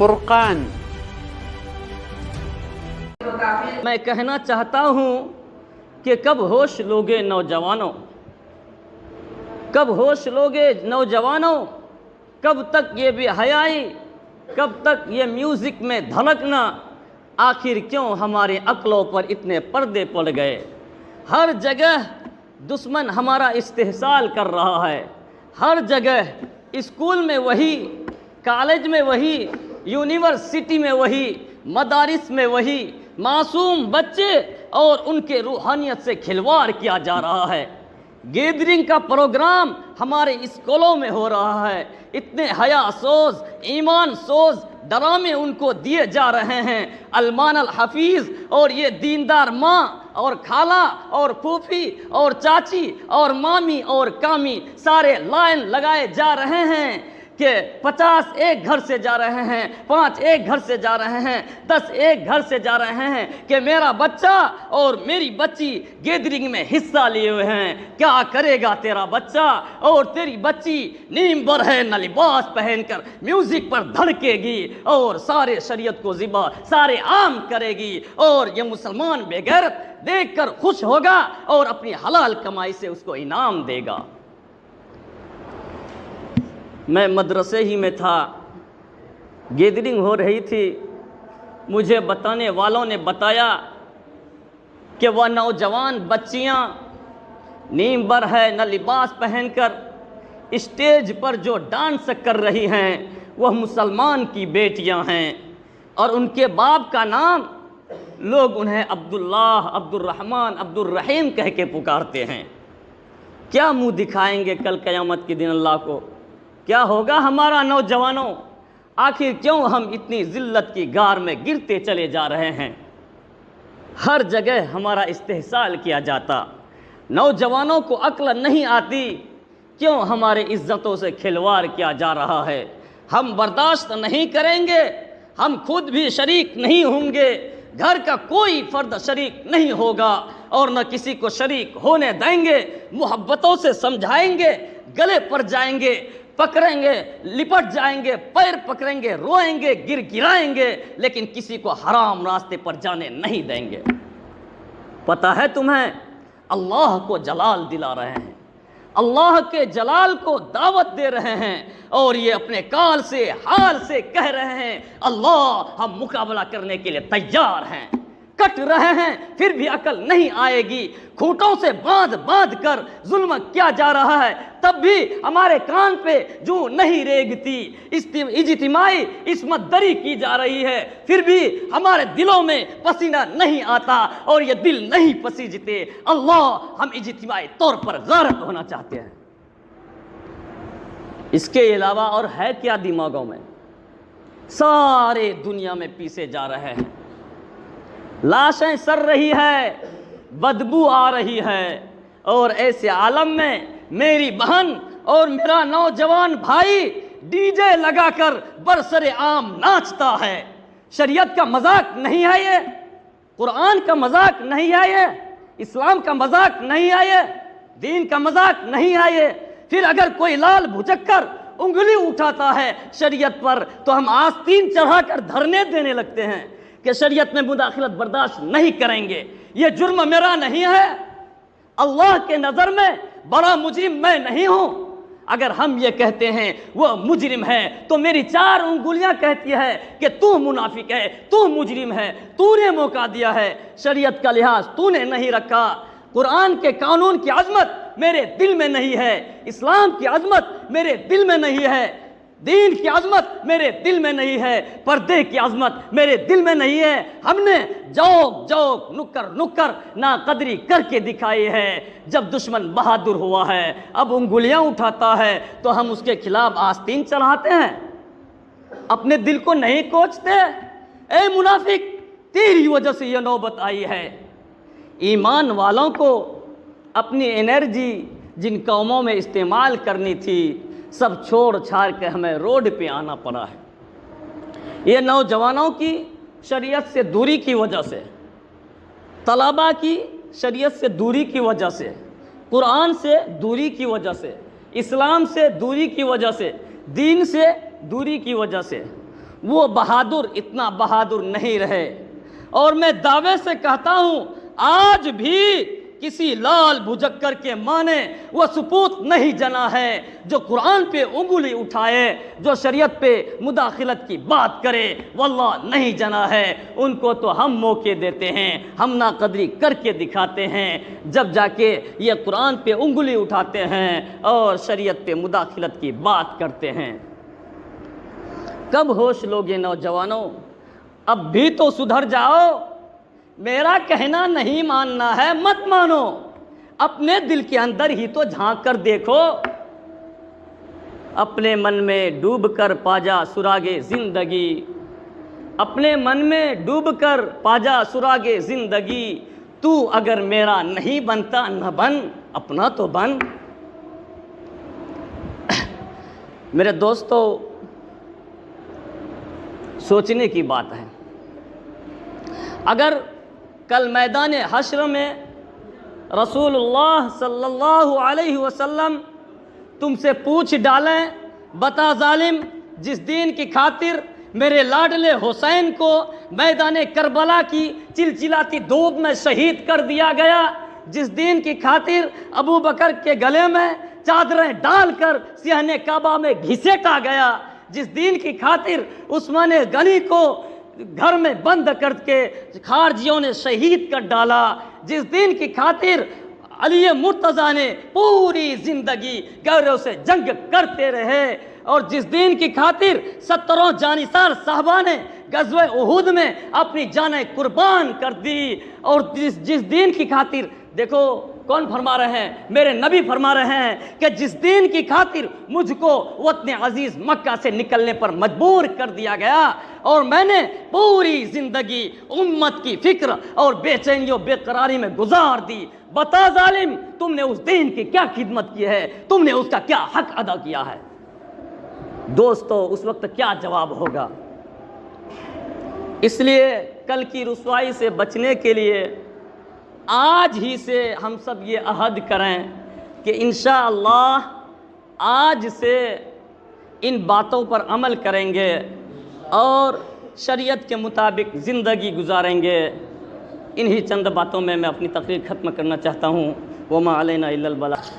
فرقان۔ میں کہنا چاہتا ہوں کہ کب ہوش لوگے نوجوانوں، کب ہوش لوگے نوجوانوں، کب تک یہ بے حیائی، کب تک یہ میوزک میں دھڑکنا، آخر کیوں ہمارے عقلوں پر اتنے پردے پڑ گئے؟ ہر جگہ دشمن ہمارا استحصال کر رہا ہے، ہر جگہ، اسکول میں وہی، کالج میں وہی، یونیورسٹی میں وہی، مدارس میں وہی، معصوم بچے اور ان کے روحانیت سے کھلواڑ کیا جا رہا ہے۔ گیدرنگ کا پروگرام ہمارے اسکولوں میں ہو رہا ہے، اتنے حیا سوز، ایمان سوز ڈرامے ان کو دیے جا رہے ہیں۔ المان الحفیظ اور یہ دیندار ماں اور خالہ اور پھوپھی اور چاچی اور مامی اور کامی سارے لائن لگائے جا رہے ہیں کہ 50 ایک گھر سے جا رہے ہیں، 5 ایک گھر سے جا رہے ہیں، 10 ایک گھر سے جا رہے ہیں کہ میرا بچہ اور میری بچی گیدرنگ میں حصہ لیے ہوئے ہیں۔ کیا کرے گا تیرا بچہ اور تیری بچی؟ نیم بر ہے نہ لباس پہن کر میوزک پر دھڑکے گی اور سارے شریعت کو ذبح سارے عام کرے گی، اور یہ مسلمان بے غیرت دیکھ کر خوش ہوگا اور اپنی حلال کمائی سے اس کو انعام دے گا۔ میں مدرسے ہی میں تھا، گیدرنگ ہو رہی تھی، مجھے بتانے والوں نے بتایا کہ وہ نوجوان بچیاں نیم بر ہے نہ لباس پہن کر اسٹیج پر جو ڈانس کر رہی ہیں وہ مسلمان کی بیٹیاں ہیں، اور ان کے باپ کا نام لوگ انہیں عبداللہ، عبد الرحمن، عبد الرحیم کہہ کے پکارتے ہیں۔ کیا منہ دکھائیں گے کل قیامت کے دن اللہ کو؟ کیا ہوگا ہمارا نوجوانوں؟ آخر کیوں ہم اتنی ذلت کی غار میں گرتے چلے جا رہے ہیں؟ ہر جگہ ہمارا استحصال کیا جاتا، نوجوانوں کو عقل نہیں آتی، کیوں ہمارے عزتوں سے کھلواڑ کیا جا رہا ہے؟ ہم برداشت نہیں کریں گے، ہم خود بھی شریک نہیں ہوں گے، گھر کا کوئی فرد شریک نہیں ہوگا اور نہ کسی کو شریک ہونے دیں گے۔ محبتوں سے سمجھائیں گے، گلے پڑ جائیں گے، پکڑیں گے، لپٹ جائیں گے، پیر پکڑیں گے، روئیں گے، گر گرائیں گے، لیکن کسی کو حرام راستے پر جانے نہیں دیں گے۔ پتہ ہے تمہیں، اللہ کو جلال دلا رہے ہیں، اللہ کے جلال کو دعوت دے رہے ہیں، اور یہ اپنے کال سے، حال سے کہہ رہے ہیں اللہ ہم مقابلہ کرنے کے لیے تیار ہیں۔ کٹ رہے ہیں پھر بھی عقل نہیں آئے گی، کھوٹوں سے باندھ باندھ کر ظلم کیا جا رہا ہے، تب بھی ہمارے کان پہ جو نہیں ریگتی، اجتماعی عصمت دری کی جا رہی ہے، پھر بھی ہمارے دلوں میں پسینہ نہیں آتا اور یہ دل نہیں پسیجتے۔ اللہ ہم اجتماعی طور پر غارت ہونا چاہتے ہیں۔ اس کے علاوہ اور ہے کیا دماغوں میں؟ سارے دنیا میں پیسے جا رہے ہیں، لاشیں سر رہی ہے، بدبو آ رہی ہے، اور ایسے عالم میں میری بہن اور میرا نوجوان بھائی ڈی جے لگا کر برسر عام ناچتا ہے۔ شریعت کا مذاق نہیں ہے یہ، قرآن کا مذاق نہیں ہے یہ، اسلام کا مذاق نہیں ہے یہ، دین کا مذاق نہیں ہے یہ۔ پھر اگر کوئی لال بھجک کر انگلی اٹھاتا ہے شریعت پر تو ہم آستین چڑھا کر دھرنے دینے لگتے ہیں کہ شریعت میں مداخلت برداشت نہیں کریں گے۔ یہ جرم میرا نہیں ہے، اللہ کے نظر میں بڑا مجرم میں نہیں ہوں۔ اگر ہم یہ کہتے ہیں وہ مجرم ہے تو میری 4 انگلیاں کہتی ہے کہ تو منافق ہے، تو مجرم ہے، تو نے موقع دیا ہے، شریعت کا لحاظ تو نے نہیں رکھا، قرآن کے قانون کی عظمت میرے دل میں نہیں ہے، اسلام کی عظمت میرے دل میں نہیں ہے، دین کی عظمت میرے دل میں نہیں ہے، پردے کی عظمت میرے دل میں نہیں ہے۔ ہم نے جوک جوک نکر نکر ناقدری کر کے دکھائی ہے۔ جب دشمن بہادر ہوا ہے، اب انگلیاں اٹھاتا ہے تو ہم اس کے خلاف آستین چڑھاتے ہیں، اپنے دل کو نہیں کوچتے۔ اے منافق، تیری وجہ سے یہ نوبت آئی ہے۔ ایمان والوں کو اپنی انرجی جن قوموں میں استعمال کرنی تھی سب چھوڑ چھاڑ کے ہمیں روڈ پہ آنا پڑا ہے۔ یہ نوجوانوں کی شریعت سے دوری کی وجہ سے، طلباء کی شریعت سے دوری کی وجہ سے، قرآن سے دوری کی وجہ سے، اسلام سے دوری کی وجہ سے، دین سے دوری کی وجہ سے، وہ بہادر اتنا بہادر نہیں رہے۔ اور میں دعوے سے کہتا ہوں آج بھی کسی لال بھجکر کے ماں نے وہ سپوت نہیں جنا ہے جو قرآن پہ انگلی اٹھائے، جو شریعت پہ مداخلت کی بات کرے، واللہ نہیں جنا ہے۔ ان کو تو ہم موقع دیتے ہیں، ہم ناقدری کر کے دکھاتے ہیں، جب جا کے یہ قرآن پہ انگلی اٹھاتے ہیں اور شریعت پہ مداخلت کی بات کرتے ہیں۔ کب ہوش لوگے نوجوانوں؟ اب بھی تو سدھر جاؤ۔ میرا کہنا نہیں ماننا ہے مت مانو، اپنے دل کے اندر ہی تو جھانک کر دیکھو۔ اپنے من میں ڈوب کر پاجا سراغے زندگی، اپنے من میں ڈوب کر پاجا سراغے زندگی، تو اگر میرا نہیں بنتا نہ بن، اپنا تو بن۔ میرے دوستو، سوچنے کی بات ہے، اگر کل میدان حشر میں رسول اللہ صلی اللہ علیہ وسلم تم سے پوچھ ڈالیں، بتا ظالم، جس دین کی خاطر میرے لاڈلے حسین کو میدان کربلا کی چلچلاتی دھوپ میں شہید کر دیا گیا، جس دین کی خاطر ابو بکر کے گلے میں چادریں ڈال کر صحن کعبہ میں گھسیٹا گیا، جس دین کی خاطر عثمان غنی کو گھر میں بند کر کے خارجیوں نے شہید کر ڈالا، جس دین کی خاطر علی مرتضیٰ نے پوری زندگی غیروں سے جنگ کرتے رہے، اور جس دین کی خاطر 70 جانثار صحابہ نے غزوہ احد میں اپنی جانیں قربان کر دی، اور جس دین کی خاطر، دیکھو کون فرما رہے ہیں؟ میرے نبی فرما رہے ہیں کہ جس دین کی خاطر مجھ کو وطن عزیز مکہ سے نکلنے پر مجبور کر دیا گیا، اور میں نے پوری زندگی امت کی فکر اور بے چینی و بے قراری میں گزار دی، بتا ظالم تم نے اس دین کی کیا خدمت کی ہے، تم نے اس کا کیا حق ادا کیا ہے؟ دوستو اس وقت کیا جواب ہوگا؟ اس لیے کل کی رسوائی سے بچنے کے لیے آج ہی سے ہم سب یہ عہد کریں کہ انشاءاللہ آج سے ان باتوں پر عمل کریں گے اور شریعت کے مطابق زندگی گزاریں گے۔ انہی چند باتوں میں اپنی تقریر ختم کرنا چاہتا ہوں۔ وما علینا الا البلاغ۔